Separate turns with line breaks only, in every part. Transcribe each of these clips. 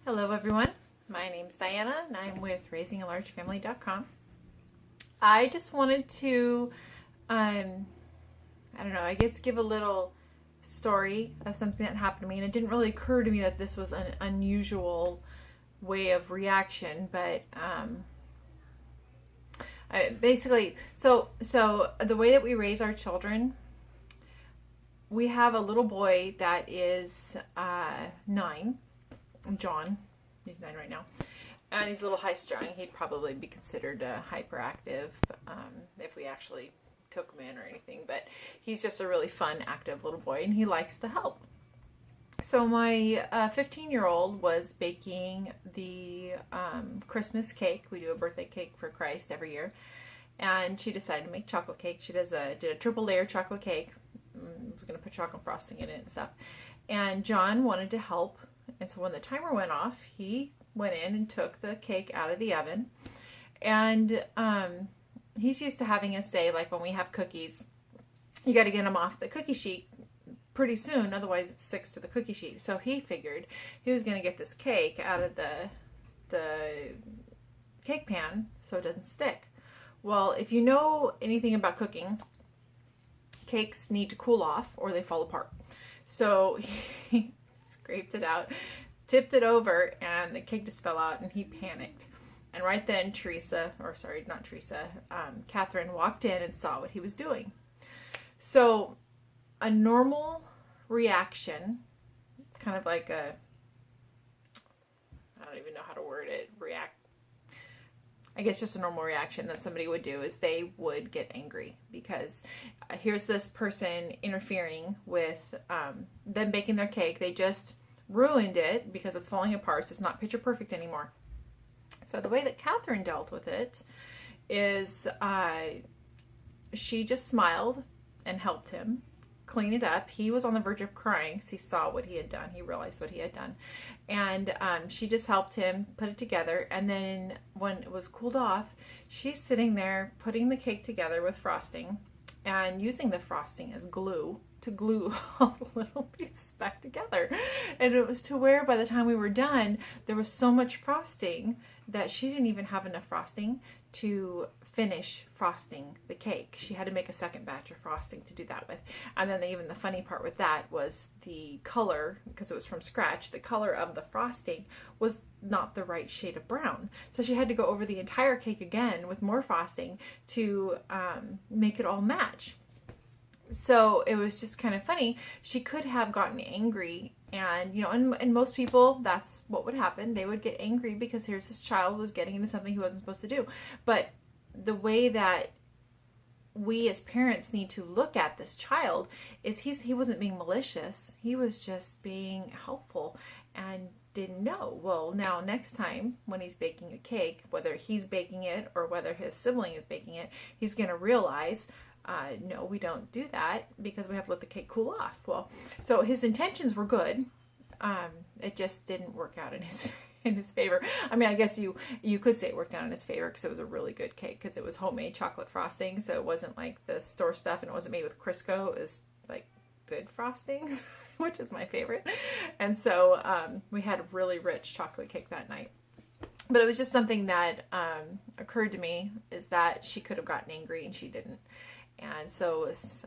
Hello everyone, my name's Diana and I'm with raisingalargefamily.com. I just wanted to, I don't know, I guess give a little story of something that happened to me, and it didn't really occur to me that this was an unusual way of reaction, but so the way that we raise our children, we have a little boy that is 9, John. He's 9 right now, and he's a little high strung. He'd probably be considered hyperactive if we actually took him in or anything, but he's just a really fun, active little boy, and he likes to help. So my 15-year-old was baking the Christmas cake. We do a birthday cake for Christ every year, and she decided to make chocolate cake. She did a triple layer chocolate cake. Was going to put chocolate frosting in it and stuff, and John wanted to help. And so when the timer went off, he went in and took the cake out of the oven. And he's used to having us say, like, when we have cookies, you got to get them off the cookie sheet pretty soon, otherwise it sticks to the cookie sheet. So he figured he was going to get this cake out of the cake pan so it doesn't stick. Well, if you know anything about cooking, cakes need to cool off or they fall apart. So he scraped it out, tipped it over, and the cake just fell out, and he panicked. And right then, Catherine walked in and saw what he was doing. So a normal reaction, kind of like I don't even know how to word it, I guess just a normal reaction that somebody would do is they would get angry because here's this person interfering with them baking their cake. They just ruined it because it's falling apart, so it's not picture perfect anymore. So the way that Catherine dealt with it is she just smiled and helped him clean it up. He was on the verge of crying because he saw what he had done. He realized what he had done. And she just helped him put it together. And then when it was cooled off, she's sitting there putting the cake together with frosting and using the frosting as glue to glue all the little pieces back together. And it was to where by the time we were done, there was so much frosting that she didn't even have enough frosting to finish frosting the cake. She had to make a second batch of frosting to do that with. And then even the funny part with that was the color, because it was from scratch, the color of the frosting was not the right shade of brown. So she had to go over the entire cake again with more frosting to make it all match. So it was just kind of funny. She could have gotten angry, and and most people, that's what would happen. They would get angry because here's this child was getting into something he wasn't supposed to do. But the way that we as parents need to look at this child is he wasn't being malicious. He was just being helpful and didn't know. Well, now next time when he's baking a cake, whether he's baking it or whether his sibling is baking it, he's going to realize, no, we don't do that because we have to let the cake cool off. Well, so his intentions were good. It just didn't work out in his favor. I mean, I guess you could say it worked out in his favor because it was a really good cake because it was homemade chocolate frosting. So it wasn't like the store stuff, and it wasn't made with Crisco. It was like good frosting, which is my favorite. And so we had a really rich chocolate cake that night. But it was just something that occurred to me is that she could have gotten angry and she didn't. And so it was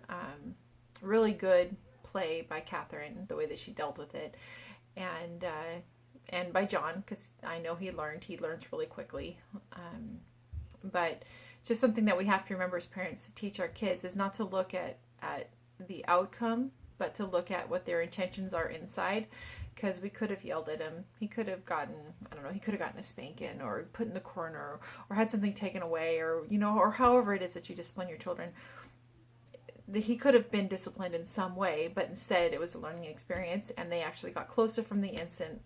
really good play by Catherine, the way that she dealt with it, and by John, because I know he learns really quickly. But just something that we have to remember as parents to teach our kids is not to look at the outcome, but to look at what their intentions are inside. Because we could have yelled at him. He could have gotten, he could have gotten a spanking or put in the corner or had something taken away or however it is that you discipline your children. He could have been disciplined in some way, but instead it was a learning experience and they actually got closer from the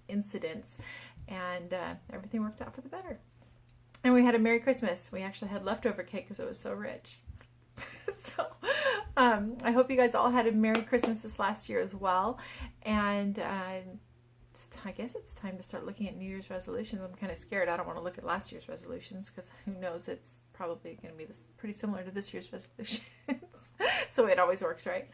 incidents and everything worked out for the better. And we had a Merry Christmas. We actually had leftover cake because it was so rich. So I hope you guys all had a Merry Christmas this last year as well. And I guess it's time to start looking at New Year's resolutions. I'm kind of scared. I don't want to look at last year's resolutions because who knows, it's probably going to be pretty similar to this year's resolutions. So it always works, right?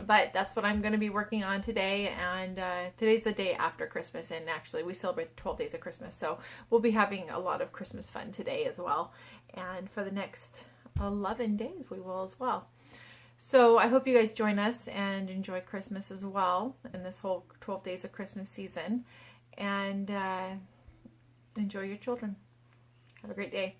But that's what I'm going to be working on today, and today's the day after Christmas, and actually we celebrate the 12 days of Christmas, so we'll be having a lot of Christmas fun today as well, and for the next 11 days we will as well. So I hope you guys join us and enjoy Christmas as well in this whole 12 days of Christmas season, and enjoy your children. Have a great day.